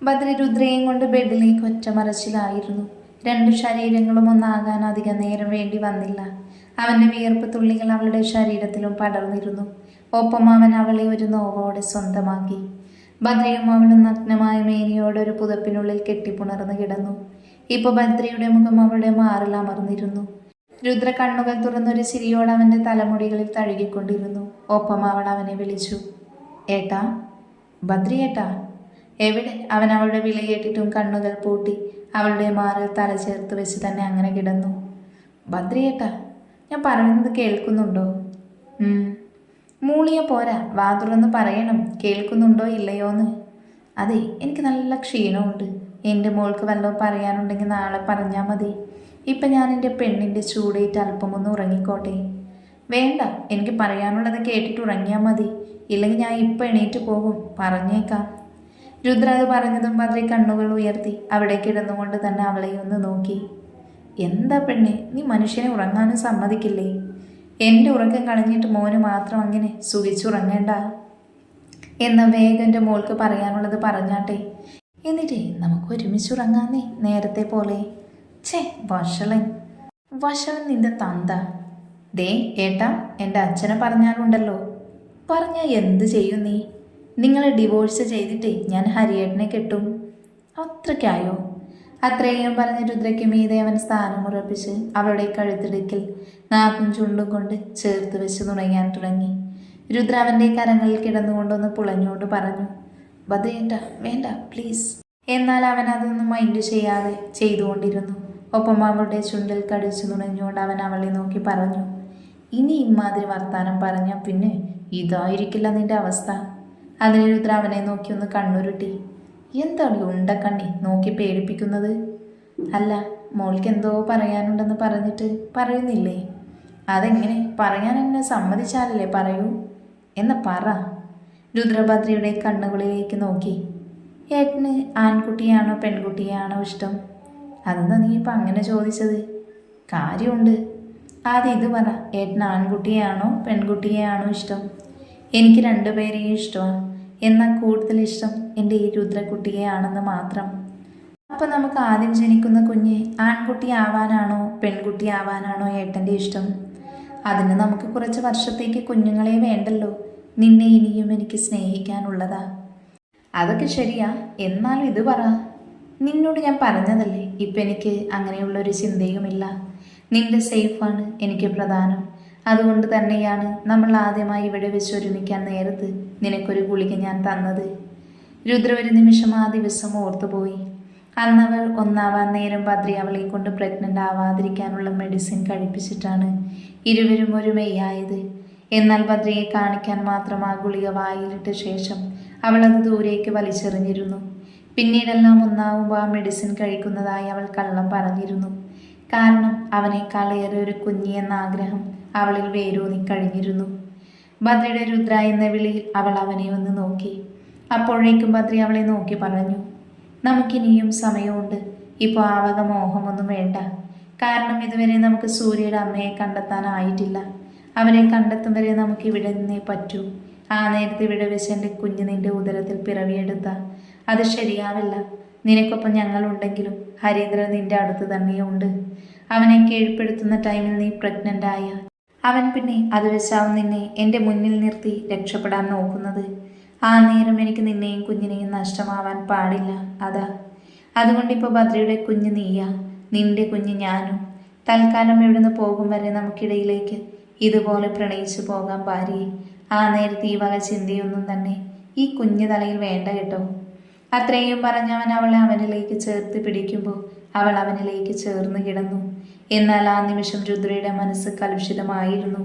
ബദ്രി രുദ്രയും കൊണ്ട് ബെഡിലേക്ക് ഒറ്റമറച്ചിലായിരുന്നു. രണ്ടു ശരീരങ്ങളും ഒന്നാകാൻ അധികം നേരം വേണ്ടി വന്നില്ല. അവന്റെ വിയർപ്പ് തുള്ളികൾ അവളുടെ ശരീരത്തിലും പടർന്നിരുന്നു. ഒപ്പം അവൻ അവളെ ഒരു നോവോടെ സ്വന്തമാക്കി. ബദ്രിയും അവളും നഗ്നമായ മേനിയോടെ ഒരു പുതപ്പിനുള്ളിൽ കെട്ടിപ്പുണർന്നു കിടന്നു. ഇപ്പൊ ബദ്രിയുടെ മുഖം അവളുടെ മാറിൽ അമർന്നിരുന്നു. രുദ്ര കണ്ണുകൾ തുറന്നൊരു ചിരിയോട് അവന്റെ തലമുടികളിൽ തഴുകിക്കൊണ്ടിരുന്നു. ഒപ്പം അവൾ അവനെ വിളിച്ചു, ഏട്ടാ, ബദ്രി ഏട്ടാ. എവിടെ? അവൻ അവളുടെ വിളി കേട്ടിട്ടും കണ്ണുകൾ പൂട്ടി അവളുടെ മാറിൽ തല ചേർത്ത് വെച്ച് തന്നെ അങ്ങനെ കിടന്നു. ബദ്രി ഏട്ടാ, ഞാൻ പറയുന്നത് കേൾക്കുന്നുണ്ടോ? മൂളിയ പോരാ, വാ തുറന്ന് പറയണം, കേൾക്കുന്നുണ്ടോ ഇല്ലയോന്ന്. അതെ, എനിക്ക് നല്ല ക്ഷീണമുണ്ട്. എൻ്റെ മോൾക്ക് വല്ലതും പറയാനുണ്ടെങ്കിൽ നാളെ പറഞ്ഞാൽ മതി. ഇപ്പം ഞാൻ എൻ്റെ പെണ്ണിൻ്റെ ചൂടേറ്റ് അല്പമൊന്ന് ഉറങ്ങിക്കോട്ടെ. വേണ്ട, എനിക്ക് പറയാനുള്ളത് കേട്ടിട്ട് ഉറങ്ങിയാൽ മതി. ഇല്ലെങ്കിൽ ഞാൻ ഇപ്പം എണീറ്റ് പോകും, പറഞ്ഞേക്കാം. രുദ്ര അത് പറഞ്ഞതും ബദ്രി കണ്ണുകൾ ഉയർത്തി അവിടെ കിടന്നുകൊണ്ട് തന്നെ അവളെ ഒന്ന് നോക്കി. എന്താ പെണ്ണെ, നീ മനുഷ്യനെ ഉറങ്ങാനും സമ്മതിക്കില്ലേ? എൻ്റെ ഉറക്കം കളഞ്ഞിട്ട് മോന് മാത്രം അങ്ങനെ സുഖിച്ചുറങ്ങേണ്ട എന്ന വേഗം എൻ്റെ മോൾക്ക് പറയാനുള്ളത് പറഞ്ഞാട്ടെ. എന്നിട്ടേ നമുക്ക് ഒരുമിച്ചുറങ്ങാന്നേ, നേരത്തെ പോലെ. ഛേ, വഷളൻ നിന്റെ തന്ത. ദേ ഏട്ടാ, എൻ്റെ അച്ഛനെ പറഞ്ഞാലുണ്ടല്ലോ. പറഞ്ഞാൽ എന്ത് ചെയ്യും നീ? നിങ്ങളെ ഡിവോഴ്സ് ചെയ്തിട്ടേ ഞാൻ ഹരിയേട്ടനെ കെട്ടും. അത്രയ്ക്കായോ? അത്രയും പറഞ്ഞ് രുദ്രയ്ക്ക് മീതെ അവൻ സ്ഥാനം ഉറപ്പിച്ച് അവളുടെ കഴുത്തിടുക്കിൽ നാക്കും ചുണ്ടും കൊണ്ട് ചേർത്ത് വെച്ച് നുണയാൻ തുടങ്ങി. രുദ്ര അവൻ്റെ കരങ്ങളിൽ കിടന്നുകൊണ്ടൊന്ന് പുളഞ്ഞുകൊണ്ട് പറഞ്ഞു, ബദ്രേട്ട വേണ്ട പ്ലീസ്. എന്നാൽ അവൻ അതൊന്നും മൈൻഡ് ചെയ്യാതെ ചെയ്തുകൊണ്ടിരുന്നു. ഒപ്പം അവളുടെ ചുണ്ടിൽ കടിച്ചു നുണഞ്ഞുകൊണ്ട് അവൻ അവളെ നോക്കി പറഞ്ഞു, ഇനി ഇമ്മാതിരി വർത്താനം പറഞ്ഞാൽ പിന്നെ ഇതായിരിക്കില്ല നിന്റെ അവസ്ഥ. അതിന് രുദ്ര അവനെ നോക്കി ഒന്ന് കണ്ണുരുട്ടി. എന്താണ് ഉണ്ടക്കണ്ണി നോക്കി പേടിപ്പിക്കുന്നത്? അല്ല, മോൾക്ക് എന്തോ പറയാനുണ്ടെന്ന് പറഞ്ഞിട്ട് പറയുന്നില്ലേ? അതെങ്ങനെ? പറയാൻ എന്നെ സമ്മതിച്ചാലല്ലേ പറയൂ. എന്ന് പറ. രുദ്രഭദ്രയുടെ കണ്ണുകളിലേക്ക് നോക്കി. ഏട്ടന് ആൺകുട്ടിയാണോ പെൺകുട്ടിയാണോ ഇഷ്ടം? അതെന്താ നീ ഇപ്പം അങ്ങനെ ചോദിച്ചത്? കാര്യമുണ്ട്. ആദ്യം ഇത് പറ, ഏട്ടന് ആൺകുട്ടിയാണോ പെൺകുട്ടിയാണോ ഇഷ്ടം? എനിക്ക് രണ്ടുപേരെയും ഇഷ്ടമാണ്. എന്നാൽ കൂടുതൽ ഇഷ്ടം എൻ്റെ ഈ രുദ്രക്കുട്ടിയെയാണെന്ന് മാത്രം. അപ്പം നമുക്ക് ആദ്യം ജനിക്കുന്ന കുഞ്ഞ് ആൺകുട്ടി ആവാനാണോ പെൺകുട്ടി ആവാനാണോ ഏട്ടൻ്റെ ഇഷ്ടം? അതിന് നമുക്ക് കുറച്ച് വർഷത്തേക്ക് കുഞ്ഞുങ്ങളെ വേണ്ടല്ലോ. നിന്നെ ഇനിയും എനിക്ക് സ്നേഹിക്കാനുള്ളതാ. അതൊക്കെ ശരിയാ, എന്നാലും ഇത് പറ. നിന്നോട് ഞാൻ പറഞ്ഞതല്ലേ, ഇപ്പം എനിക്ക് അങ്ങനെയുള്ളൊരു ചിന്തയുമില്ല. നിന്റെ സേഫാണ് എനിക്ക് പ്രധാനം. അതുകൊണ്ട് തന്നെയാണ് നമ്മൾ ആദ്യമായി ഇവിടെ വെച്ച് ഒരുമിക്കാൻ നേരത്ത് നിനക്കൊരു ഗുളിക ഞാൻ തന്നത്. രുദ്ര ഒരു നിമിഷം ആ ദിവസം ഓർത്തുപോയി. അന്നവൾ ഒന്നാവാൻ നേരം ബദ്രി അവളെ കൊണ്ട് പ്രഗ്നൻ്റ് ആവാതിരിക്കാനുള്ള മെഡിസിൻ കഴിപ്പിച്ചിട്ടാണ് ഇരുവരും ഒരു മെയ്യായത്. എന്നാൽ ബദ്രിയെ കാണിക്കാൻ മാത്രം ആ ഗുളിക വായിലിട്ട ശേഷം അവളത് ദൂരേക്ക് വലിച്ചെറിഞ്ഞിരുന്നു. പിന്നീടെല്ലാം ഒന്നാവുമ്പോൾ ആ മെഡിസിൻ കഴിക്കുന്നതായി അവൾ കള്ളം പറഞ്ഞിരുന്നു. കാരണം അവനേക്കാളേറെ ഒരു കുഞ്ഞി എന്ന ആഗ്രഹം അവളിൽ വേരൂന്നി കഴിഞ്ഞിരുന്നു. ബദ്രിയുടെ രുദ്ര എന്ന വിളിയിൽ അവൾ അവനെ ഒന്ന് നോക്കി. അപ്പോഴേക്കും ബദ്രി അവളെ നോക്കി പറഞ്ഞു, നമുക്കിനിയും സമയമുണ്ട്. ഇപ്പോൾ ആവക മോഹമൊന്നും വേണ്ട. കാരണം ഇതുവരെ നമുക്ക് സൂര്യയുടെ അമ്മയെ കണ്ടെത്താനായിട്ടില്ല. അവരെ കണ്ടെത്തും വരെ നമുക്ക് ഇവിടെ നിന്നേ പറ്റൂ. ആ നേരത്തെ ഇവിടെ വെച്ച് എൻ്റെ കുഞ്ഞ് നിന്റെ ഉദരത്തിൽ പിറവിയെടുത്ത അത് ശരിയാവില്ല. നിനക്കൊപ്പം ഞങ്ങളുണ്ടെങ്കിലും ഹരീന്ദ്രൻ നിന്റെ അടുത്ത് തന്നെയുണ്ട്. അവനെ കീഴ്പ്പെടുത്തുന്ന ടൈമിൽ നീ പ്രഗ്നൻ്റ് ആയ അവൻ പിന്നെ അത് വെച്ചാവും നിന്നെ എൻ്റെ മുന്നിൽ നിർത്തി രക്ഷപ്പെടാൻ നോക്കുന്നത്. ആ നേരം എനിക്ക് നിന്നെയും കുഞ്ഞിനെയും നഷ്ടമാവാൻ പാടില്ല. അതുകൊണ്ടിപ്പോൾ ബദ്രയുടെ കുഞ്ഞ് നീയാ, നിന്റെ കുഞ്ഞ് ഞാനും. തൽക്കാലം ഇവിടുന്ന് പോകും വരെ നമുക്കിടയിലേക്ക് ഇതുപോലെ പ്രണയിച്ചു പോകാൻ ഭാര്യയെ. ആ നേരത്തെ ഈ വക ചിന്തയൊന്നും തന്നെ ഈ കുഞ്ഞു തലയിൽ വേണ്ട കേട്ടോ. അത്രയും പറഞ്ഞവൻ അവളെ അവനിലേക്ക് ചേർത്ത് പിടിക്കുമ്പോൾ അവൾ അവനിലേക്ക് ചേർന്ന് കിടന്നു. എന്നാൽ ആ നിമിഷം രുദ്രയുടെ മനസ്സ് കലുഷിതമായിരുന്നു.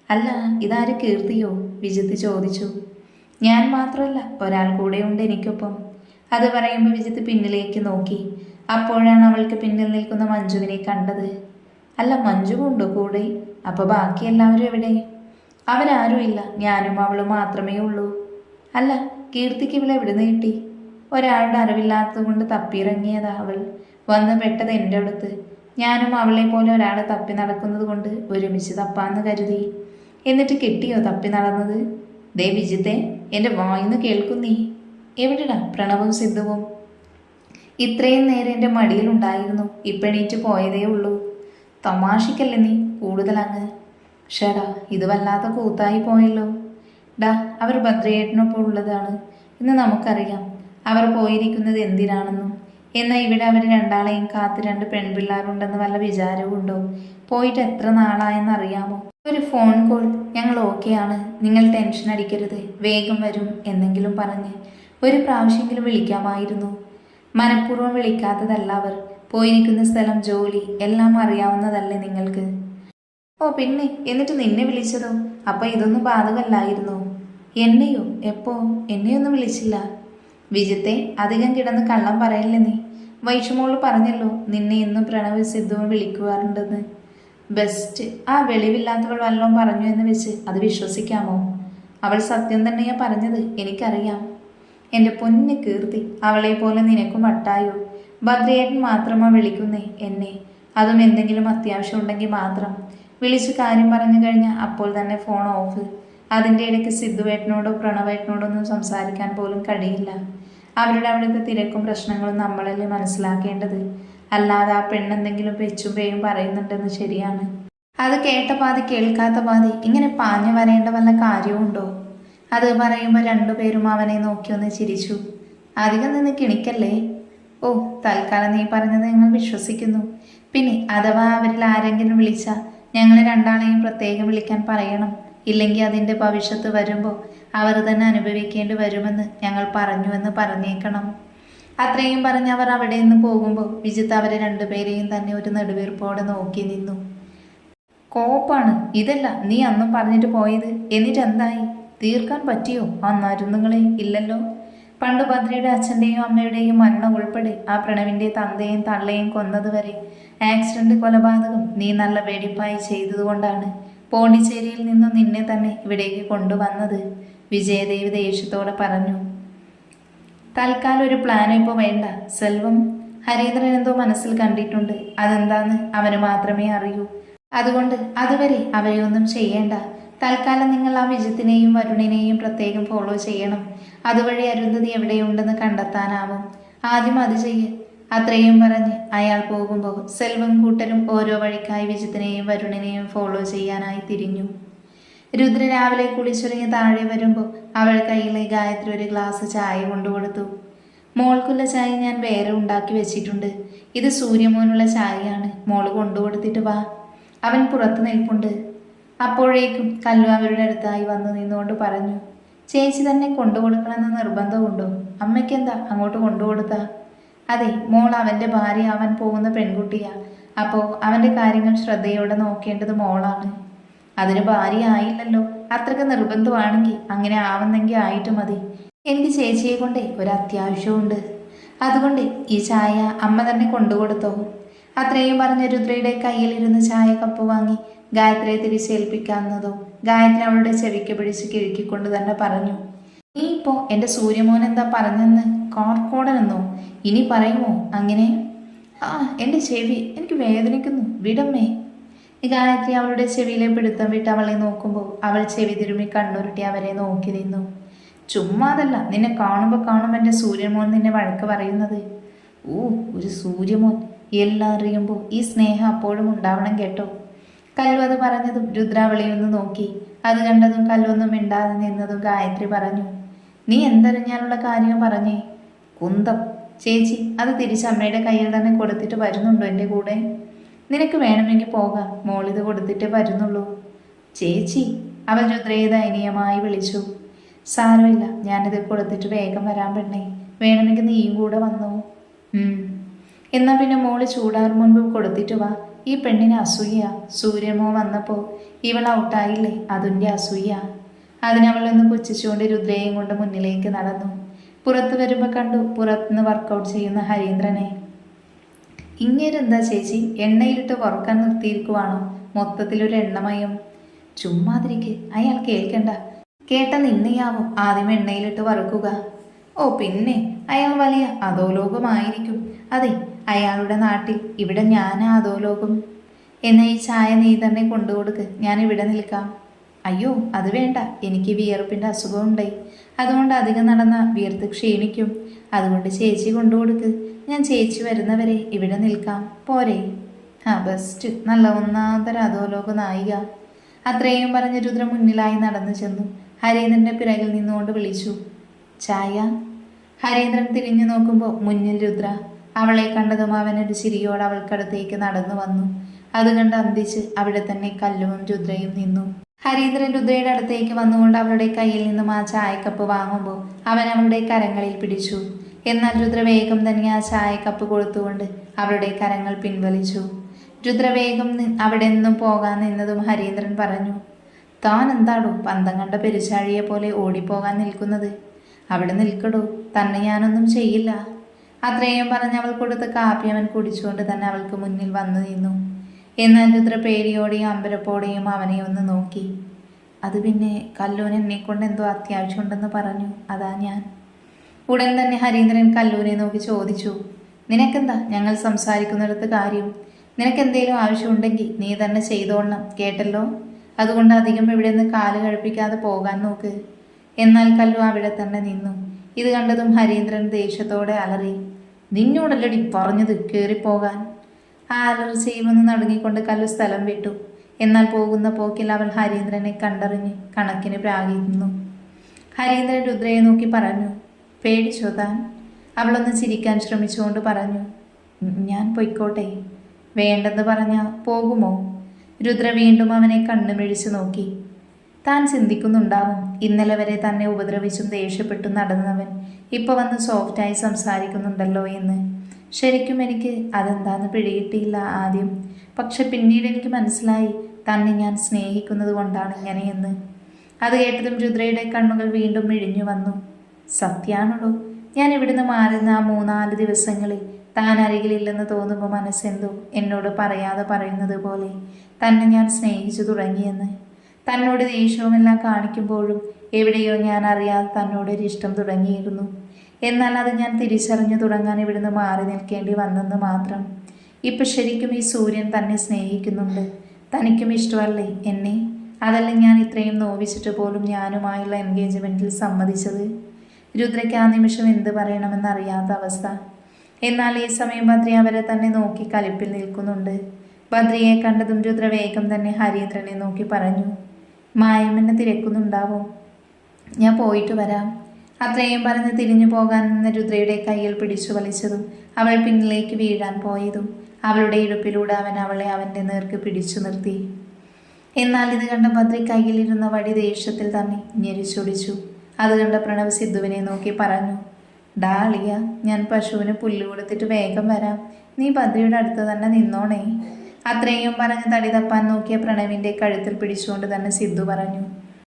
അല്ല, ഇതാര് കീർത്തിയോ? വിജിത്ത് ചോദിച്ചു. ഞാൻ മാത്രമല്ല, ഒരാൾ കൂടെ ഉണ്ട് എനിക്കൊപ്പം. അത് പറയുമ്പോൾ വിജിത്ത് പിന്നിലേക്ക് നോക്കി. അപ്പോഴാണ് അവൾക്ക് പിന്നിൽ നിൽക്കുന്ന മഞ്ജുവിനെ കണ്ടത്. അല്ല, മഞ്ജു ഉണ്ടോ കൂടെ? അപ്പോൾ ബാക്കി എല്ലാവരും എവിടെ? അവരാരുമില്ല, ഞാനും അവളും മാത്രമേ ഉള്ളൂ. അല്ല, കീർത്തിക്ക് ഇവളെ എവിടുന്ന് കിട്ടി? ഒരാളുടെ അറിവില്ലാത്തത് കൊണ്ട് തപ്പിയിറങ്ങിയതാ അവൾ. വന്ന് പെട്ടത് എൻ്റെ അടുത്ത്. ഞാനും അവളെ പോലെ ഒരാളെ തപ്പി നടക്കുന്നത് കൊണ്ട് ഒരുമിച്ച് തപ്പാന്ന് കരുതി. എന്നിട്ട് കിട്ടിയോ തപ്പി നടന്നത്? ദേ വിജിത്തെ, എൻ്റെ വായിന്ന് കേൾക്കുന്നീ. എവിടെടാ പ്രണവും സിദ്ധുവും? ഇത്രയും നേരം എൻ്റെ മടിയിലുണ്ടായിരുന്നു, ഇപ്പം എണീറ്റ് പോയതേ ഉള്ളൂ. തമാശിക്കല്ലേ നീ കൂടുതലങ്ങ്. ഷേടാ, ഇത് വല്ലാത്ത കൂത്തായി പോയല്ലോ. ഡാ, അവർ ഭദ്രയേട്ടനൊപ്പം ഉള്ളതാണ് എന്ന് നമുക്കറിയാം. അവർ പോയിരിക്കുന്നത് എന്തിനാണെന്നും. എന്നാൽ ഇവിടെ അവർ രണ്ടാളെയും കാത്ത് 2 പെൺപിള്ളേരുണ്ടെന്ന് വല്ല വിചാരവും ഉണ്ടോ? പോയിട്ട് എത്ര നാളായെന്നറിയാമോ? ഒരു ഫോൺ കോൾ, ഞങ്ങൾ ഓക്കെയാണ്, നിങ്ങൾ ടെൻഷൻ അടിക്കരുത്, വേഗം വരും എന്നെങ്കിലും പറഞ്ഞ് ഒരു പ്രാവശ്യമെങ്കിലും വിളിക്കാമായിരുന്നു. മനഃപൂർവ്വം വിളിക്കാത്തതല്ല അവർ. പോയിരിക്കുന്ന സ്ഥലം, ജോലി എല്ലാം അറിയാവുന്നതല്ലേ നിങ്ങൾക്ക്? ഓ പിന്നെ, എന്നിട്ട് നിന്നെ വിളിച്ചതോ? അപ്പം ഇതൊന്നും ബാധകമല്ലായിരുന്നോ? എന്നെയോ? എപ്പോ? എന്നെയൊന്നും വിളിച്ചില്ല. വിജിത്തെ, അധികം കിടന്ന് കള്ളം പറയല്ലേ നീ. വൈഷുമോള് പറഞ്ഞല്ലോ നിന്നെ എന്നും പ്രണവ് സിദ്ധുവും വിളിക്കുവാറുണ്ടെന്ന്. ബെസ്റ്റ്. ആ വെളിവില്ലാത്തവൾ വല്ലതും പറഞ്ഞു എന്ന് വെച്ച് അത് വിശ്വസിക്കാമോ? അവൾ സത്യം തന്നെയാ പറഞ്ഞത്, എനിക്കറിയാം. എൻ്റെ പൊന്ന് കീർത്തി, അവളെ പോലെ നിനക്കും വട്ടായോ? ഭദ്രയേട്ടൻ മാത്രമാ വിളിക്കുന്നേ എന്നെ, അതും എന്തെങ്കിലും അത്യാവശ്യം ഉണ്ടെങ്കിൽ മാത്രം. വിളിച്ച് കാര്യം പറഞ്ഞു കഴിഞ്ഞാൽ അപ്പോൾ തന്നെ ഫോൺ ഓഫ്. അതിൻ്റെ ഇടയ്ക്ക് സിദ്ധുവേട്ടനോടോ പ്രണവേട്ടനോടോ ഒന്നും സംസാരിക്കാൻ പോലും കഴിയില്ല. അവരുടെ അവിടുത്തെ തിരക്കും പ്രശ്നങ്ങളും നമ്മളല്ലേ മനസ്സിലാക്കേണ്ടത്. അല്ലാതെ ആ പെണ്ണെന്തെങ്കിലും പെച്ചും പേയും പറയുന്നുണ്ടെന്ന് ശരിയാണ്. അത് കേട്ട പാതി കേൾക്കാത്ത പാതി ഇങ്ങനെ പാഞ്ഞു വരേണ്ട വല്ല കാര്യവുമുണ്ടോ? അത് പറയുമ്പോൾ 2 പേരും അവനെ നോക്കി ഒന്ന് ചിരിച്ചു. അധികം നിന്ന് കിണിക്കല്ലേ. ഓ, തൽക്കാലം നീ പറഞ്ഞത് ഞങ്ങൾ വിശ്വസിക്കുന്നു. പിന്നെ അഥവാ അവരിൽ ആരെങ്കിലും വിളിച്ചാൽ ഞങ്ങളെ 2ആളെയും പ്രത്യേകം വിളിക്കാൻ പറയണം. ഇല്ലെങ്കിൽ അതിൻ്റെ ഭവിഷ്യത്ത് വരുമ്പോൾ അവർ തന്നെ അനുഭവിക്കേണ്ടി വരുമെന്ന് ഞങ്ങൾ പറഞ്ഞുവെന്ന് പറഞ്ഞേക്കണം. അത്രയും പറഞ്ഞ് അവർ അവിടെ നിന്ന് പോകുമ്പോൾ വിജിത്ത് അവരെ 2 പേരെയും തന്നെ ഒരു നെടുവീർപ്പോടെ നോക്കി നിന്നു. കോപ്പാണ് ഇതല്ല നീ അന്നും പറഞ്ഞിട്ട് പോയത്. എന്നിട്ട് എന്തായി? തീർക്കാൻ പറ്റിയോ ആ മരുന്നുകളെ? ഇല്ലല്ലോ. പണ്ട് ഭദ്രയുടെ അച്ഛൻ്റെയും അമ്മയുടെയും മരണം ഉൾപ്പെടെ ആ പ്രണവിൻ്റെ തന്തയും തള്ളയും കൊന്നതുവരെ ആക്സിഡന്റ് കൊലപാതകം നീ നല്ല വെടിപ്പായി ചെയ്തതുകൊണ്ടാണ് പോണ്ടിച്ചേരിയിൽ നിന്നും നിന്നെ തന്നെ ഇവിടേക്ക് കൊണ്ടുവന്നത്, വിജയദേവി ദേഷ്യത്തോടെ പറഞ്ഞു. തൽക്കാലം ഒരു പ്ലാനും ഇപ്പോൾ വേണ്ട സെൽവം. ഹരീന്ദ്രൻ എന്തോ മനസ്സിൽ കണ്ടിട്ടുണ്ട്. അതെന്താന്ന് അവന് മാത്രമേ അറിയൂ. അതുകൊണ്ട് അതുവരെ അവരെ ഒന്നും ചെയ്യേണ്ട. തൽക്കാലം നിങ്ങൾ ആ വിജിത്തിനെയും വരുണിനെയും പ്രത്യേകം ഫോളോ ചെയ്യണം. അതുവഴി അരുന്ധതി എവിടെയുണ്ടെന്ന് കണ്ടെത്താനാവും. ആദ്യം അത് ചെയ്യ്. അത്രയും പറഞ്ഞ് അയാൾ പോകുമ്പോൾ സെൽവം കൂട്ടരും ഓരോ വഴിക്കായി വിജിത്തിനെയും വരുണിനെയും ഫോളോ ചെയ്യാനായി തിരിഞ്ഞു. രുദ്ര രാവിലെ കുളിച്ചൊരുങ്ങി താഴെ വരുമ്പോൾ അവൾ കയ്യിലെ ഗായത്രി ഒരു ഗ്ലാസ് ചായ കൊണ്ടുകൊടുത്തു. മോൾക്കുള്ള ചായ ഞാൻ വേറെ ഉണ്ടാക്കി വെച്ചിട്ടുണ്ട്. ഇത് സൂര്യമോനുള്ള ചായയാണ്. മോള് കൊണ്ടുകൊടുത്തിട്ട് വാ. അവൻ പുറത്തു നിൽപ്പുണ്ട്. അപ്പോഴേക്കും കല്ലു അവരുടെ അടുത്തായി വന്നു നിന്നുകൊണ്ട് പറഞ്ഞു, ചേച്ചി തന്നെ കൊണ്ടുകൊടുക്കണമെന്ന് നിർബന്ധമുണ്ടോ? അമ്മയ്ക്കെന്താ അങ്ങോട്ട് കൊണ്ടുകൊടുത്താ? അതെ, മോൾ അവൻ്റെ ഭാര്യ ആവാൻ പോകുന്ന പെൺകുട്ടിയാ. അപ്പോൾ അവൻ്റെ കാര്യങ്ങൾ ശ്രദ്ധയോടെ നോക്കേണ്ടത് മോളാണ്. അതിന് ഭാര്യ ആയില്ലല്ലോ. അത്രയ്ക്ക് നിർബന്ധമാണെങ്കിൽ അങ്ങനെ ആവുന്നെങ്കിൽ ആയിട്ട് മതി. എനിക്ക് ചേച്ചിയെ കൊണ്ടേ ഒരത്യാവശ്യമുണ്ട്. അതുകൊണ്ട് ഈ ചായ അമ്മ തന്നെ കൊണ്ടുകൊടുത്തോ. അത്രയും പറഞ്ഞ രുദ്രയുടെ കയ്യിലിരുന്ന് ചായ കപ്പ് വാങ്ങി ഗായത്രിയെ തിരിച്ചേൽപ്പിക്കാവുന്നതോ ഗായത്രി അവളുടെ ചെവിക്ക് പിടിച്ച് കിഴുക്കിക്കൊണ്ട് തന്നെ പറഞ്ഞു, നീ ഇപ്പോൾ എൻ്റെ സൂര്യമോൻ എന്താ പറഞ്ഞെന്ന്? കോർക്കോടനെന്നോ? ഇനി പറയുമോ അങ്ങനെ? ആ, എൻ്റെ ചെവി എനിക്ക് വേദനിക്കുന്നു, വിടമ്മേ. ഗായത്രി അവളുടെ ചെവിയിലെ പിടുത്തം വിട്ട് അവളെ നോക്കുമ്പോൾ അവൾ ചെവി തിരുമ്മി കണ്ണുരുട്ടി അവരെ നോക്കി നിന്നു. ചുമ്മാതല്ല, നിന്നെ കാണുമ്പോൾ എൻ്റെ സൂര്യമോൻ നിന്നെ വഴക്ക് പറയുന്നത്. ഒരു സൂര്യമോൻ എല്ലാം അറിയുമ്പോൾ ഈ സ്നേഹം അപ്പോഴും ഉണ്ടാവണം കേട്ടോ. കല്ലു അത് പറഞ്ഞതും രുദ്രാവളിയൊന്ന് നോക്കി. അത് കണ്ടതും കല്ലൊന്നും മിണ്ടാതെ നിന്നതും ഗായത്രി പറഞ്ഞു, നീ എന്തറിഞ്ഞാലുള്ള കാര്യം പറഞ്ഞേ? കുന്തം. ചേച്ചി അത് തിരിച്ചമ്മയുടെ കയ്യിൽ തന്നെ കൊടുത്തിട്ട് വരുന്നുണ്ടോ എൻ്റെ കൂടെ? നിനക്ക് വേണമെങ്കിൽ പോകാം, മോളിത് കൊടുത്തിട്ടേ വരുന്നുള്ളൂ. ചേച്ചി, അവൾ രുദ്രയെ ദയനീയമായി വിളിച്ചു. സാരമില്ല, ഞാനിത് കൊടുത്തിട്ട് വേഗം വരാൻ പെണ്ണേ. വേണമെങ്കിൽ നീയും കൂടെ വന്നോ? എന്നാൽ പിന്നെ മോള് ചൂടാറും മുൻപ് കൊടുത്തിട്ട് വാ. ഈ പെണ്ണിന് അസൂയ. സൂര്യമോ വന്നപ്പോൾ ഇവൾ ഔട്ടായില്ലേ, അതിൻ്റെ അസൂയ. അതിനവളൊന്ന് പുച്ഛിച്ചുകൊണ്ട് രുദ്രയും കൊണ്ട് മുന്നിലേക്ക് നടന്നു. പുറത്ത് വരുമ്പോൾ കണ്ടു പുറത്തുനിന്ന് വർക്കൗട്ട് ചെയ്യുന്ന ഹരീന്ദ്രനെ. ഇങ്ങേരെന്താ ചേച്ചി എണ്ണയിലിട്ട് വറുക്കാൻ നിർത്തിയിരിക്കുവാണോ? മൊത്തത്തിലൊരു എണ്ണമയം. ചുമ്മാതിരിക്ക്, അയാൾ കേൾക്കണ്ട. കേട്ട നിന്നെയാവും ആദ്യം എണ്ണയിലിട്ട് വറുക്കുക. ഓ പിന്നെ, അയാൾ വലിയ അധോലോകമായിരിക്കും. അതെ, അയാളുടെ നാട്ടിൽ. ഇവിടെ ഞാനാ അധോലോകം. എന്നാൽ ഈ ചായ നീ തന്നെ കൊണ്ടുകൊടുക്ക്, ഞാൻ ഇവിടെ നിൽക്കാം. അയ്യോ അത് വേണ്ട, എനിക്ക് വിയർപ്പിൻ്റെ അസുഖമുണ്ടായി. അതുകൊണ്ട് അധികം നടന്ന വിയർത്ത് ക്ഷീണിക്കും. അതുകൊണ്ട് ചേച്ചി കൊണ്ടുകൊടുക്ക്. ഞാൻ ചേച്ചി വരുന്നവരെ ഇവിടെ നിൽക്കാം, പോരെ? ആ ബെസ്റ്റ്, നല്ല ഒന്നാന്തര അധോലോക നായിക. അത്രയും പറഞ്ഞ് രുദ്ര മുന്നിലായി നടന്നു ചെന്നു ഹരീന്ദ്രന്റെ പിറകിൽ നിന്നുകൊണ്ട് വിളിച്ചു, ചായ. ഹരീന്ദ്രൻ തിരിഞ്ഞു നോക്കുമ്പോൾ മുന്നിൽ രുദ്ര. അവളെ കണ്ടതും അവനൊരു ചിരിയോട് അവൾക്കടുത്തേക്ക് നടന്നു വന്നു. അത് കണ്ട് അന്തിച്ച് അവിടെ തന്നെ കല്ലുവും രുദ്രയും നിന്നു. ഹരീന്ദ്രൻ രുദ്രയുടെ അടുത്തേക്ക് വന്നുകൊണ്ട് അവളുടെ കയ്യിൽ നിന്നും ആ ചായക്കപ്പ് വാങ്ങുമ്പോൾ അവൻ അവളുടെ കരങ്ങളിൽ പിടിച്ചു. എന്നാൽ രുദ്ര വേഗം തന്നെ ആ ചായക്കപ്പ് കൊടുത്തുകൊണ്ട് അവളുടെ കരങ്ങൾ പിൻവലിച്ചു. രുദ്ര വേഗം അവിടെ നിന്നും പോകാൻ നിന്നതും ഹരീന്ദ്രൻ പറഞ്ഞു, താൻ എന്താടോ പന്തം കണ്ട പെരുച്ചാഴിയെ പോലെ ഓടിപ്പോകാൻ നിൽക്കുന്നത്? അവിടെ നിൽക്കടോ, തന്നെ ഞാനൊന്നും ചെയ്യില്ല. അത്രയും പറഞ്ഞ് അവൾ കൊടുത്ത കാപ്പി അവൻ കുടിച്ചുകൊണ്ട് തന്നെ അവൾക്ക് മുന്നിൽ വന്നു നിന്നു. എന്നാൽ രുദ്ര പേടിയോടെയും അമ്പരപ്പോടെയും അവനെ ഒന്ന് നോക്കി. അത് പിന്നെ കല്ലൂന് എന്നെക്കൊണ്ട് എന്തോ അത്യാവശ്യമുണ്ടെന്ന് പറഞ്ഞു, അതാ ഞാൻ. ഉടൻ തന്നെ ഹരീന്ദ്രൻ കല്ലൂനെ നോക്കി ചോദിച്ചു, നിനക്കെന്താ ഞങ്ങൾ സംസാരിക്കുന്നിടത്ത് കാര്യം? നിനക്കെന്തേലും ആവശ്യമുണ്ടെങ്കിൽ നീ തന്നെ ചെയ്തോളണം, കേട്ടല്ലോ? അതുകൊണ്ട് അധികം ഇവിടെ നിന്ന് കാല് കഴിപ്പിക്കാതെ പോകാൻ നോക്ക്. എന്നാൽ കല്ലു അവിടെ തന്നെ നിന്നു. ഇത് കണ്ടതും ഹരീന്ദ്രൻ ദേഷ്യത്തോടെ അലറി, നിന്നോടല്ലടി പറഞ്ഞത് കയറിപ്പോകാൻ. ആ അലർച്ചയിൽ നിന്ന് നടുങ്ങിക്കൊണ്ട് കല്ലു സ്ഥലം വിട്ടു. എന്നാൽ പോകുന്ന പോക്കിൽ അവൾ ഹരീന്ദ്രനെ കണ്ടറിഞ്ഞ് കണക്കിന് പ്രാഗിക്കുന്നു. ഹരീന്ദ്രൻ രുദ്രയെ നോക്കി പറഞ്ഞു, പേടിച്ചോ താൻ? അവളൊന്ന് ചിരിക്കാൻ ശ്രമിച്ചുകൊണ്ട് പറഞ്ഞു, ഞാൻ പൊയ്ക്കോട്ടെ. വേണ്ടെന്ന് പറഞ്ഞാൽ പോകുമോ? രുദ്ര വീണ്ടും അവനെ കണ്ണുമിഴിച്ചു നോക്കി. താൻ ചിന്തിക്കുന്നുണ്ടാവും, ഇന്നലെ വരെ തന്നെ ഉപദ്രവിച്ചും ദേഷ്യപ്പെട്ടും നടന്നവൻ ഇപ്പോൾ വന്ന് സോഫ്റ്റായി സംസാരിക്കുന്നുണ്ടല്ലോ എന്ന്. ശരിക്കും എനിക്ക് അതെന്താന്ന് പിടികിട്ടിയില്ല ആദ്യം. പക്ഷെ പിന്നീട് എനിക്ക് മനസ്സിലായി തന്നെ ഞാൻ സ്നേഹിക്കുന്നത് കൊണ്ടാണ് ഇങ്ങനെയെന്ന്. അത് കേട്ടതും രുദ്രയുടെ കണ്ണുകൾ വീണ്ടും മിഴിഞ്ഞു വന്നു. സത്യാണല്ലോ, ഞാൻ ഇവിടുന്ന് മാറുന്ന ആ 3-4 ദിവസങ്ങളിൽ താൻ അരികിലില്ലെന്ന് തോന്നുമ്പോൾ മനസ്സെന്തോ എന്നോട് പറയാതെ പറയുന്നത് പോലെ തന്നെ ഞാൻ സ്നേഹിച്ചു തുടങ്ങിയെന്ന്. തന്നോട് ദേഷ്യവുമെല്ലാം കാണിക്കുമ്പോഴും എവിടെയോ ഞാൻ അറിയാതെ തന്നോടൊരു ഇഷ്ടം തുടങ്ങിയിരുന്നു. എന്നാൽ അത് ഞാൻ തിരിച്ചറിഞ്ഞു തുടങ്ങാൻ ഇവിടുന്ന് മാറി നിൽക്കേണ്ടി വന്നെന്ന് മാത്രം. ഇപ്പം ശരിക്കും ഈ സൂര്യൻ തന്നെ സ്നേഹിക്കുന്നുണ്ട്. തനിക്കും ഇഷ്ടമല്ലേ എന്നെ? അതല്ല ഞാൻ ഇത്രയും നോവിച്ചിട്ട് പോലും ഞാനുമായുള്ള എൻഗേജ്മെൻറ്റിൽ സമ്മതിച്ചത്. രുദ്രയ്ക്ക് ആ നിമിഷം എന്ത് പറയണമെന്നറിയാത്ത അവസ്ഥ. എന്നാൽ ഈ സമയം ബദ്രി അവരെ തന്നെ നോക്കി കലിപ്പിൽ നിൽക്കുന്നുണ്ട്. ബദ്രിയെ കണ്ടതും രുദ്ര വേഗം തന്നെ ഹരീന്ദ്രനെ നോക്കി പറഞ്ഞു, മായമ്മനെ തിരക്കുന്നുണ്ടാവോ? ഞാൻ പോയിട്ട് വരാം. അത്രയും പറഞ്ഞ് തിരിഞ്ഞു പോകാൻ നിന്ന രുദ്രയുടെ കയ്യിൽ പിടിച്ചു വലിച്ചതും അവൾ പിന്നിലേക്ക് വീഴാൻ പോയതും അവളുടെ ഇടുപ്പിലൂടെ അവൻ അവളെ അവൻ്റെ നേർക്ക് പിടിച്ചു നിർത്തി. എന്നാൽ ഇത് കണ്ട ബദ്രി കയ്യിലിരുന്ന വടി ദേഷ്യത്തിൽ തന്നെ ഞെരിച്ചൊടിച്ചു. അത് കണ്ട പ്രണവ് സിദ്ധുവിനെ നോക്കി പറഞ്ഞു, ഡാളിയ, ഞാൻ പശുവിന് പുല്ല് കൊടുത്തിട്ട് വേഗം വരാം. നീ ബദ്രിയുടെ അടുത്ത് തന്നെ നിന്നോണേ. അത്രയും പറഞ്ഞ് തടി തപ്പാൻ നോക്കിയ പ്രണവിൻ്റെ കഴുത്തിൽ പിടിച്ചുകൊണ്ട് തന്നെ സിദ്ധു പറഞ്ഞു,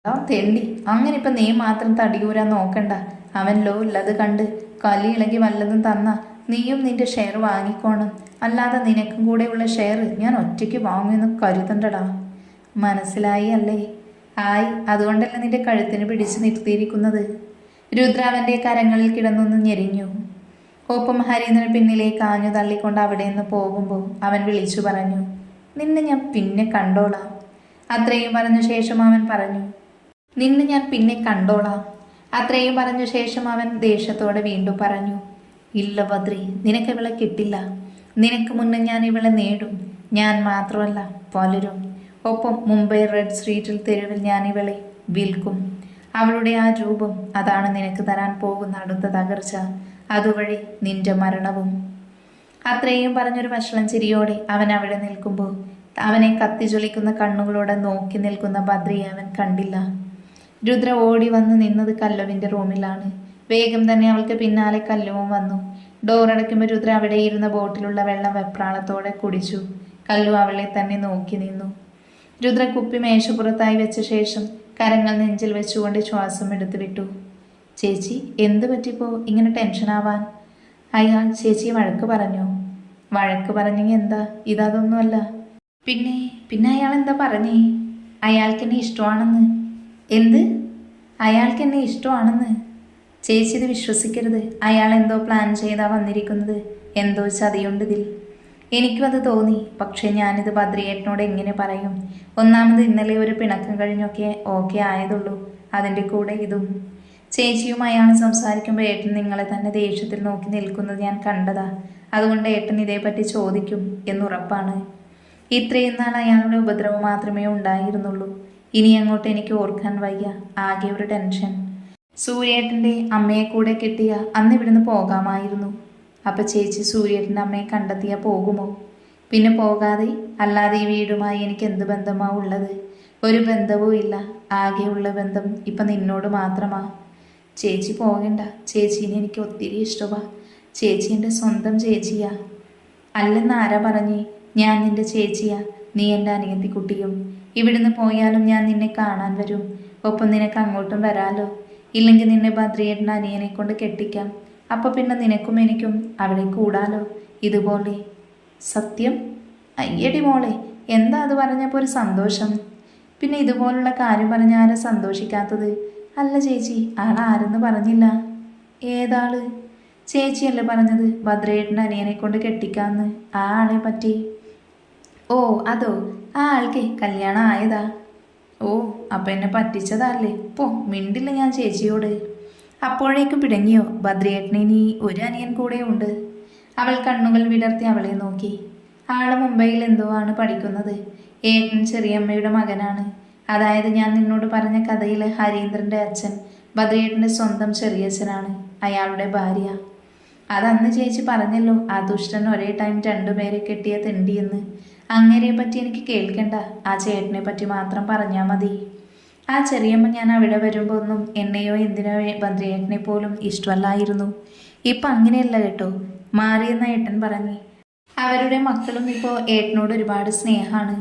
ആ തെണ്ടി, അങ്ങനെ ഇപ്പം നീ മാത്രം തടിയൂരാൻ നോക്കണ്ട. അവൻ ലോ ഉള്ളത് കണ്ട് കലി ഇളകി വല്ലതും തന്ന നീയും നിന്റെ ഷെയർ വാങ്ങിക്കോണം. അല്ലാതെ നിനക്കും കൂടെയുള്ള ഷെയർ ഞാൻ ഒറ്റയ്ക്ക് വാങ്ങുമെന്ന് കരുതണ്ടടാ. മനസ്സിലായി അല്ലേ? ആയി, അതുകൊണ്ടല്ല നിന്റെ കഴുത്തിന് പിടിച്ച് നിർത്തിയിരിക്കുന്നത്. രുദ്ര അവൻ്റെ കരങ്ങളിൽ കിടന്നൊന്ന് ഞെരിഞ്ഞു. ഒപ്പം ഹരീന്ദ്രൻ പിന്നിലേക്ക് ആഞ്ഞു തള്ളിക്കൊണ്ട് അവിടെ നിന്ന് പോകുമ്പോൾ അവൻ വിളിച്ചു പറഞ്ഞു, നിന്നെ ഞാൻ പിന്നെ കണ്ടോളാം. അത്രയും പറഞ്ഞ ശേഷം അവൻ പറഞ്ഞു, നിന്നെ ഞാൻ പിന്നെ കണ്ടോളാം. അത്രയും പറഞ്ഞ ശേഷം അവൻ ദേഷ്യത്തോടെ വീണ്ടും പറഞ്ഞു, ഇല്ല ബദ്രി, നിനക്ക് ഇവളെ കിട്ടില്ല. നിനക്ക് മുന്നേ ഞാൻ ഇവളെ നേടും. ഞാൻ മാത്രമല്ല പലരും. ഒപ്പം മുംബൈ റെഡ് സ്ട്രീറ്റിൽ തെരുവിൽ ഞാൻ ഇവളെ വിൽക്കും. അവളുടെ ആ രൂപം, അതാണ് നിനക്ക് തരാൻ പോകുന്ന അടുത്ത തകർച്ച. അതുവഴി നിന്റെ മരണവും. അത്രയും പറഞ്ഞൊരു വഷളം ചിരിയോടെ അവൻ അവിടെ നിൽക്കുമ്പോൾ അവനെ കത്തിജ്വലിക്കുന്ന കണ്ണുകളോടെ നോക്കി നിൽക്കുന്ന ബദ്രിയെ അവൻ കണ്ടില്ല. രുദ്ര ഓടി വന്ന് നിന്നത് കല്ലുവിൻ്റെ റൂമിലാണ്. വേഗം തന്നെ അവൾക്ക് പിന്നാലെ കല്ലുവും വന്നു. ഡോറടയ്ക്കുമ്പോൾ രുദ്ര അവിടെ ഇരുന്ന ബോട്ടിലുള്ള വെള്ളം വെപ്രാളത്തോടെ കുടിച്ചു. കല്ലു അവളെ തന്നെ നോക്കി നിന്നു. രുദ്ര കുപ്പി മേശപ്പുറത്തായി വെച്ച ശേഷം കരങ്ങൾ നെഞ്ചിൽ വെച്ചുകൊണ്ട് ശ്വാസം എടുത്തു വിട്ടു. ചേച്ചി, എന്ത് പറ്റിപ്പോ ഇങ്ങനെ ടെൻഷനാവാൻ? അയാൾ ചേച്ചിയെ വഴക്ക് പറഞ്ഞോ? വഴക്ക് പറഞ്ഞെങ്കിൽ എന്താ, ഇതൊന്നുമല്ല. പിന്നെ അയാൾ എന്താ പറഞ്ഞേ? അയാൾക്കെന്നെ ഇഷ്ടമാണെന്ന്. എന്ത്? അയാൾക്കെന്നെ ഇഷ്ടമാണെന്ന്? ചേച്ചി ഇത് വിശ്വസിക്കരുത്. അയാൾ എന്തോ പ്ലാൻ ചെയ്താ വന്നിരിക്കുന്നത്. എന്തോ ചതിയുണ്ട് ഇതിൽ. എനിക്കും അത് തോന്നി. പക്ഷേ ഞാനിത് ബദ്രിയേട്ടനോട് എങ്ങനെ പറയും? ഒന്നാമത് ഇന്നലെ ഒരു പിണക്കം കഴിഞ്ഞൊക്കെ ഓക്കെ ആയതുള്ളൂ. അതിൻ്റെ കൂടെ ഇതും. ചേച്ചിയും അയാൾ സംസാരിക്കുമ്പോൾ ഏട്ടൻ നിങ്ങളെ തന്നെ ദേഷ്യത്തിൽ നോക്കി നിൽക്കുന്നത് ഞാൻ കണ്ടതാ. അതുകൊണ്ട് ഏട്ടൻ ഇതേപ്പറ്റി ചോദിക്കും എന്നുറപ്പാണ്. ഇത്രയും നാൾ അയാളുടെ ഉപദ്രവം മാത്രമേ ഉണ്ടായിരുന്നുള്ളൂ. ഇനി അങ്ങോട്ട് എനിക്ക് ഓർക്കാൻ വയ്യ. ആകെ ഒരു ടെൻഷൻ. സൂര്യേട്ടൻ്റെ അമ്മയെ കൂടെ കിട്ടിയ അന്ന് ഇവിടുന്ന് പോകാമായിരുന്നു. അപ്പം ചേച്ചി സൂര്യേട്ടൻ്റെ അമ്മയെ കണ്ടെത്തിയാൽ പോകുമോ? പിന്നെ പോകാതെ അല്ലാതെ ഈ വീടുമായി എനിക്ക് എന്ത് ബന്ധമാ ഉള്ളത്? ഒരു ബന്ധവും ഇല്ല. ആകെയുള്ള ബന്ധം ഇപ്പം നിന്നോട് മാത്രമാ. ചേച്ചി പോകണ്ട. ചേച്ചീനെ എനിക്ക് ഒത്തിരി ഇഷ്ടമാ. ചേച്ചി എൻ്റെ സ്വന്തം ചേച്ചിയാ. അല്ലെന്ന് ആരാ പറഞ്ഞേ? ഞാൻ നിന്റെ ചേച്ചിയാ. നീ എൻ്റെ അനിയത്തിക്കുട്ടിയും. ഇവിടുന്ന് പോയാലും ഞാൻ നിന്നെ കാണാൻ വരും. ഒപ്പം നിനക്ക് അങ്ങോട്ടും വരാലോ. ഇല്ലെങ്കിൽ നിന്നെ ബദ്രിയേട്ടൻ്റെ അനിയനെ കൊണ്ട് കെട്ടിക്കാം. അപ്പം പിന്നെ നിനക്കും എനിക്കും അവിടെ കൂടാലോ ഇതുപോലെ. സത്യം? അയ്യടി മോളെ, എന്താ അത് പറഞ്ഞപ്പോൾ ഒരു സന്തോഷം? പിന്നെ ഇതുപോലുള്ള കാര്യം പറഞ്ഞ ആരാ സന്തോഷിക്കാത്തത്? അല്ല ചേച്ചി, ആളാരെന്ന് പറഞ്ഞില്ല. ഏതാള്? ചേച്ചിയല്ലേ പറഞ്ഞത് ഭദ്രയേട്ടൻ്റെ അനിയനെ കൊണ്ട് കെട്ടിക്കാന്ന്. ആ ആളെ പറ്റി? ഓ അതോ, ആ ആൾക്ക് കല്യാണം ആയതാ? ഓ, അപ്പം എന്നെ പറ്റിച്ചതല്ലേ. പോ, മിണ്ടില്ല ഞാൻ ചേച്ചിയോട്. അപ്പോഴേക്കും പിടങ്ങിയോ? ഭദ്രയേട്ടന് ഇനി ഒരു അനിയൻ കൂടെ ഉണ്ട്. അവൾ കണ്ണുകൾ വിടർത്തി അവളെ നോക്കി. ആള് മുംബൈയിൽ എന്തോ ആണ് പഠിക്കുന്നത്. ഏട്ടൻ ചെറിയമ്മയുടെ മകനാണ്. അതായത് ഞാൻ നിന്നോട് പറഞ്ഞ കഥയിൽ ഹരീന്ദ്രൻ്റെ അച്ഛൻ ഭദ്രയേട്ടൻ്റെ സ്വന്തം ചെറിയച്ഛനാണ് അയാളുടെ ഭാര്യ. അതന്ന് ചേച്ചി പറഞ്ഞല്ലോ, ആ ദുഷ്ടൻ ഒരേ ടൈം രണ്ടുപേരെ കെട്ടിയ തെണ്ടിയെന്ന്. അങ്ങേരെ പറ്റി എനിക്ക് കേൾക്കണ്ട. ആ ചേട്ടനെ പറ്റി മാത്രം പറഞ്ഞാൽ മതി. ആ ചെറിയമ്മ ഞാൻ അവിടെ വരുമ്പോൾ ഒന്നും എന്നെയോ എന്തിനോ ഭദ്രയേട്ടനെ പോലും ഇഷ്ടമല്ലായിരുന്നു. ഇപ്പം അങ്ങനെയല്ല കേട്ടോ, മാറിയെന്ന ഏട്ടൻ പറഞ്ഞു. അവരുടെ മക്കളും ഇപ്പോൾ ഏട്ടനോട് ഒരുപാട് സ്നേഹമാണ്.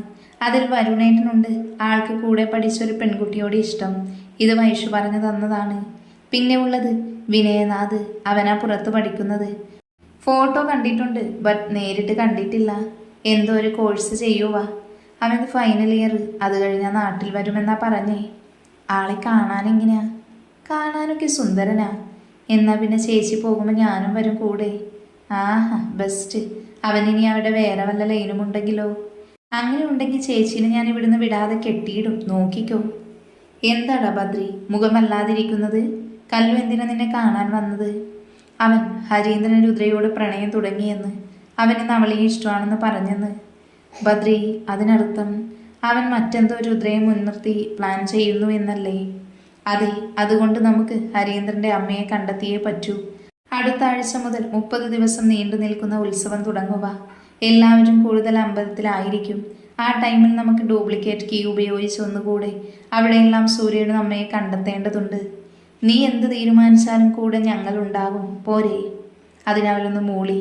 അതിൽ വരുണേട്ടനുണ്ട്. ആൾക്ക് കൂടെ പഠിച്ചൊരു പെൺകുട്ടിയോട് ഇഷ്ടം. ഇത് വൈഷു പറഞ്ഞു തന്നതാണ്. പിന്നെ ഉള്ളത് വിനയനാഥ്. അവനാ പുറത്ത് പഠിക്കുന്നത്. ഫോട്ടോ കണ്ടിട്ടുണ്ട്, ബട്ട് നേരിട്ട് കണ്ടിട്ടില്ല. എന്തോ ഒരു കോഴ്സ് ചെയ്യുവാ. അവൻ ഫൈനൽ ഇയർ. അത് കഴിഞ്ഞാൽ നാട്ടിൽ വരുമെന്നാ പറഞ്ഞേ. ആളെ കാണാനെങ്ങനെയാ? കാണാനൊക്കെ സുന്ദരനാ. എന്നാ പിന്നെ ചേച്ചി പോകുമ്പോൾ ഞാനും വരും കൂടെ. ആഹാ, ബെസ്റ്റ്. അവനിനി അവിടെ വേറെ വല്ല ലൈനും ഉണ്ടെങ്കിലോ? അങ്ങനെ ഉണ്ടെങ്കിൽ ചേച്ചീനെ ഞാൻ ഇവിടുന്ന് വിടാതെ കെട്ടിയിടും. നോക്കിക്കോ. എന്താടാ ബദ്രി മുഖമല്ലാതിരിക്കുന്നത്? കല്ലു എന്തിനാ നിന്നെ കാണാൻ വന്നത്? അവൻ ഹരീന്ദ്രൻ രുദ്രയോട് പ്രണയം തുടങ്ങിയെന്ന്. അവന് അവളെ ഇഷ്ടമാണെന്ന് പറഞ്ഞെന്ന്. ബദ്രി, അതിനർത്ഥം അവൻ മറ്റെന്തോ രുദ്രയെ മുൻനിർത്തി പ്ലാൻ ചെയ്യുന്നു എന്നല്ലേ? അതെ, അതുകൊണ്ട് നമുക്ക് ഹരീന്ദ്രൻ്റെ അമ്മയെ കണ്ടെത്തിയേ പറ്റൂ. അടുത്ത ആഴ്ച മുതൽ 30 ദിവസം നീണ്ടു നിൽക്കുന്ന ഉത്സവം തുടങ്ങുക. എല്ലാവരും കൂടുതൽ അമ്പലത്തിലായിരിക്കും. ആ ടൈമിൽ നമുക്ക് ഡ്യൂപ്ലിക്കേറ്റ് കീ ഉപയോഗിച്ച് ഒന്നുകൂടെ അവിടെയെല്ലാം സൂര്യയുടെ അമ്മയെ കണ്ടെത്തേണ്ടതുണ്ട്. നീ എന്ത് തീരുമാനിച്ചാലും കൂടെ ഞങ്ങളുണ്ടാകും, പോരെ? അതിനവളൊന്ന് മൂളി.